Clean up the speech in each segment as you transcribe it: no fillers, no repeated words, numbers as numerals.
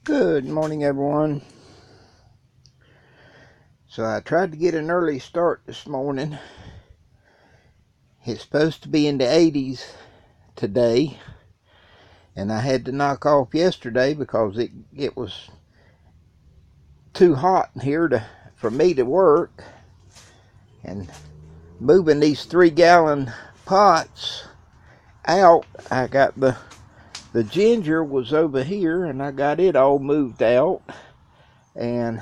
Good morning, everyone. So I tried to get an early start this morning. It's supposed to be in the 80s today, and I had to knock off yesterday because it was too hot here for me to work. And moving these 3-gallon pots out, I got the ginger was over here, and I got it all moved out, and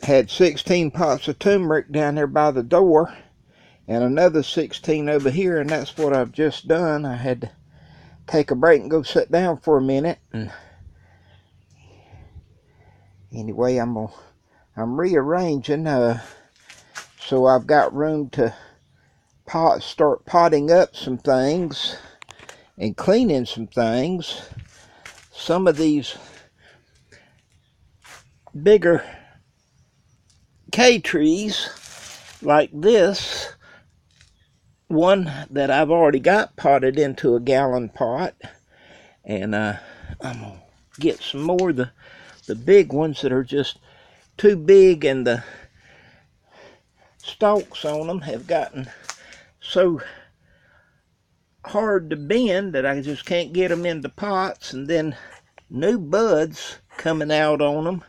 had 16 pots of turmeric down there by the door and another 16 over here, and that's what I've just done. I had to take a break and go sit down for a minute, and anyway, I'm rearranging so I've got room to start potting up some things and cleaning some things. Some of these bigger K trees like this one that I've already got potted into a gallon pot, and I'm gonna get some more. The big ones that are just too big, and the stalks on them have gotten so hard to bend that I just can't get them into pots, and then new buds coming out on them.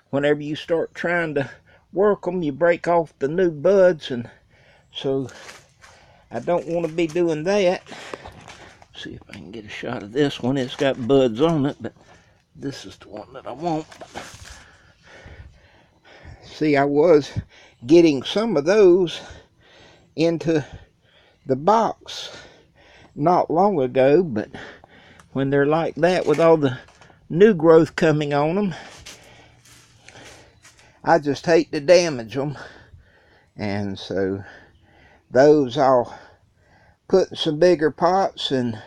Whenever you start trying to work them, you break off the new buds, and so I don't want to be doing that. See if I can get a shot of this one. It's got buds on it, but this is the one that I want. See, I was getting some of those into the box not long ago, but when they're like that with all the new growth coming on them, I just hate to damage them. And so those I'll put in some bigger pots, and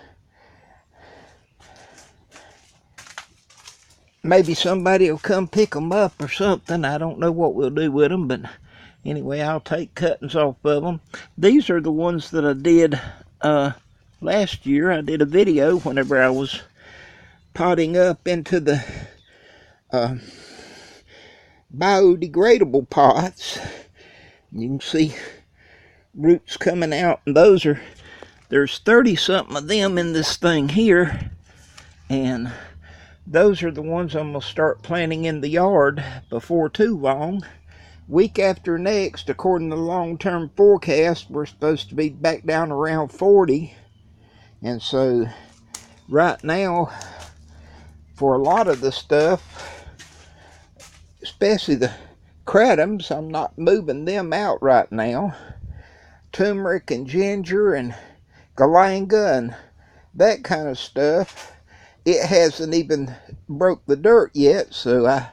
maybe somebody will come pick them up or something. I don't know what we'll do with them, but anyway, I'll take cuttings off of them. These are the ones that I did last year. I did a video whenever I was potting up into the biodegradable pots. You can see roots coming out, and there's 30 something of them in this thing here, and those are the ones I'm going to start planting in the yard before too long. Week after next, according to the long-term forecast, we're supposed to be back down around 40. And so right now, for a lot of the stuff, especially the cretums, I'm not moving them out right now. Turmeric and ginger and galanga and that kind of stuff, it hasn't even broke the dirt yet, so I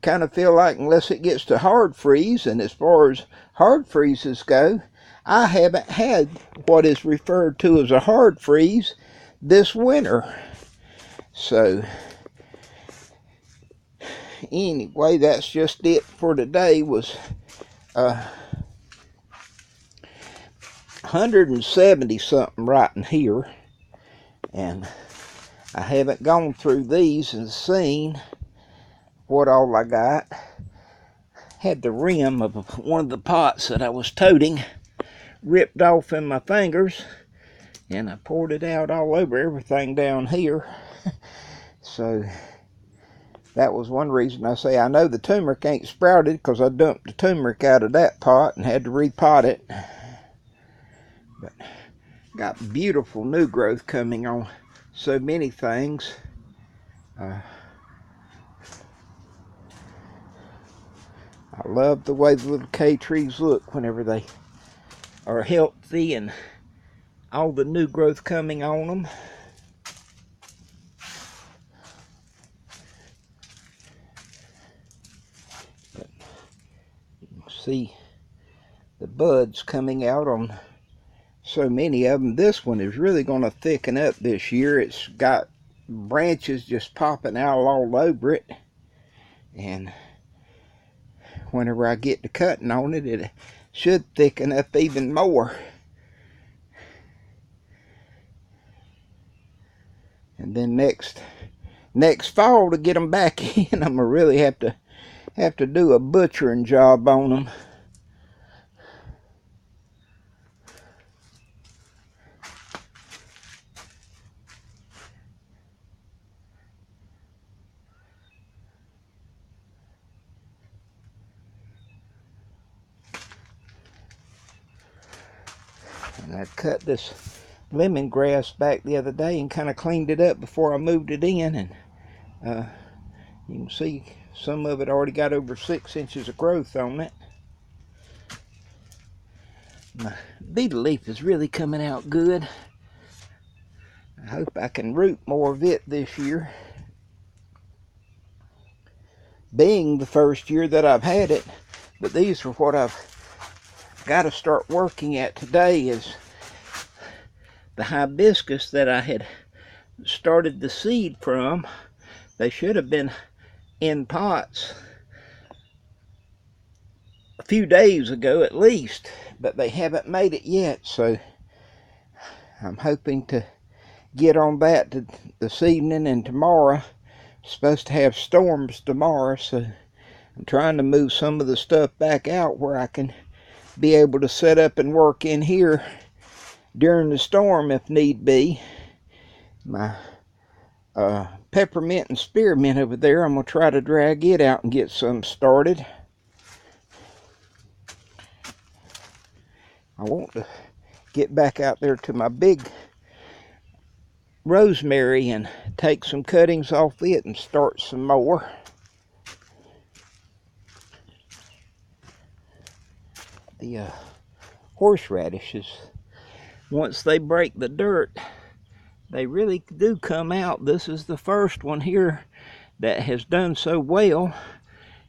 kind of feel like unless it gets to hard freeze, and as far as hard freezes go, I haven't had what is referred to as a hard freeze this winter. So anyway, that's just it for today. Was 170 something right in here, and I haven't gone through these and seen what all I got. Had the rim of one of the pots that I was toting ripped off in my fingers, and I poured it out all over everything down here. So that was one reason I say I know the turmeric ain't sprouted, because I dumped the turmeric out of that pot and had to repot it. But got beautiful new growth coming on so many things. I love the way the little K trees look whenever they are healthy and all the new growth coming on them. But you can see the buds coming out on so many of them. This one is really going to thicken up this year. It's got branches just popping out all over it, and whenever I get to cutting on it, it should thicken up even more. And then next fall, to get them back in, I'm gonna really have to do a butchering job on them. And I cut this lemongrass back the other day and kind of cleaned it up before I moved it in, and you can see some of it already got over 6 inches of growth on it. My beetle leaf is really coming out good. I hope I can root more of it this year. Being the first year that I've had it, but these are what I've got to start working at today, is the hibiscus that I had started the seed from. They should have been in pots a few days ago at least, but they haven't made it yet, so I'm hoping to get on that this evening and tomorrow. Supposed to have storms tomorrow, so I'm trying to move some of the stuff back out where I can be able to set up and work in here during the storm if need be. My peppermint and spearmint over there, I'm going to try to drag it out and get some started. I want to get back out there to my big rosemary and take some cuttings off it and start some more. The horseradishes, once they break the dirt, they really do come out. This is the first one here that has done so well,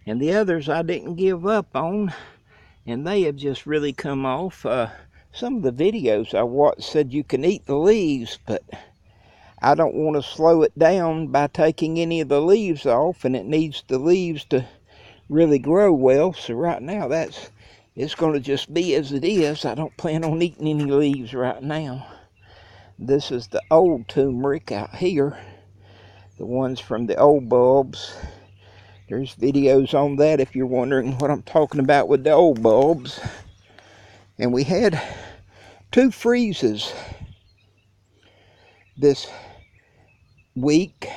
and the others I didn't give up on, and they have just really come off. Some of the videos I watched said you can eat the leaves, but I don't want to slow it down by taking any of the leaves off, and it needs the leaves to really grow well. So right now it's going to just be as it is. I don't plan on eating any leaves right now. This is the old turmeric out here, the ones from the old bulbs. There's videos on that if you're wondering what I'm talking about with the old bulbs. And we had 2 freezes this week,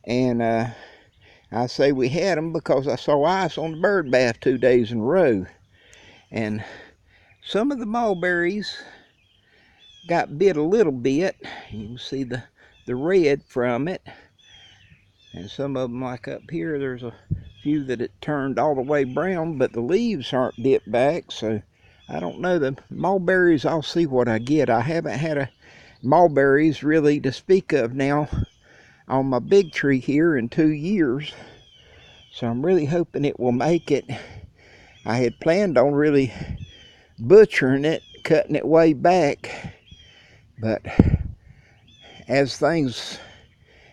and I say we had them because I saw ice on the bird bath 2 days in a row, and some of the mulberries got bit a little bit. You can see the red from it, and some of them, like up here, there's a few that it turned all the way brown, but the leaves aren't bit back, so I don't know. The mulberries, I'll see what I get. I haven't had a mulberries really to speak of now on my big tree here in 2 years, so I'm really hoping it will make it. I had planned on really butchering it, cutting it way back, but as things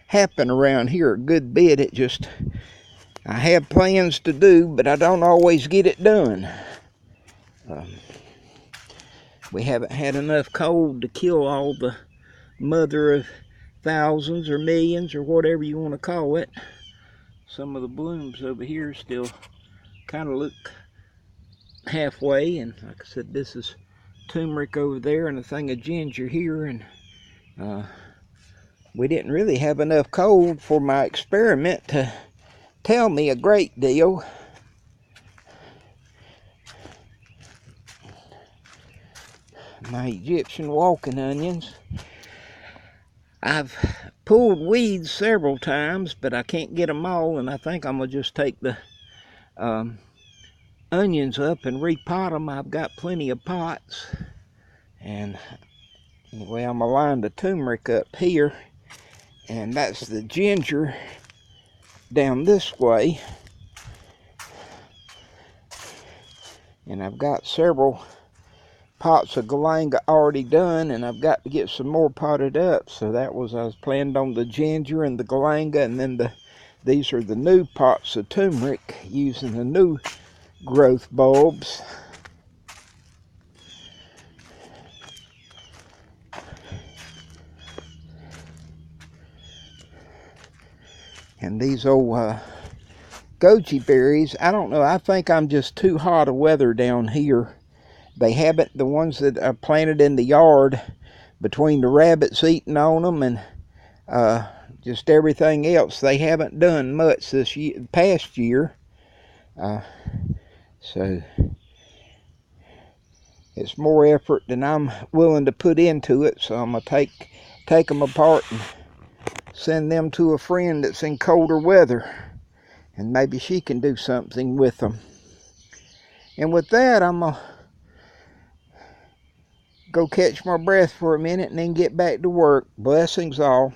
happen around here a good bit, I have plans to do, but I don't always get it done. We haven't had enough cold to kill all the mother of thousands or millions or whatever you want to call it. Some of the blooms over here still kind of look halfway, and like I said, this is turmeric over there and a thing of ginger here, and we didn't really have enough cold for my experiment to tell me a great deal. My Egyptian walking onions. I've pulled weeds several times, but I can't get them all, and I think I'm going to just take the onions up and repot them. I've got plenty of pots. And anyway, I'm going to line the turmeric up here, and that's the ginger down this way. And I've got several pots of galanga already done, and I've got to get some more potted up. So I was planned on the ginger and the galanga, and then these are the new pots of turmeric using the new growth bulbs. And these old goji berries, I don't know, I think I'm just too hot a weather down here. They haven't, the ones that I planted in the yard, between the rabbits eating on them and just everything else, they haven't done much this year, past year. So it's more effort than I'm willing to put into it, so I'm going to take them apart and send them to a friend that's in colder weather, and maybe she can do something with them. And with that, I'm going to go catch my breath for a minute and then get back to work. Blessings all.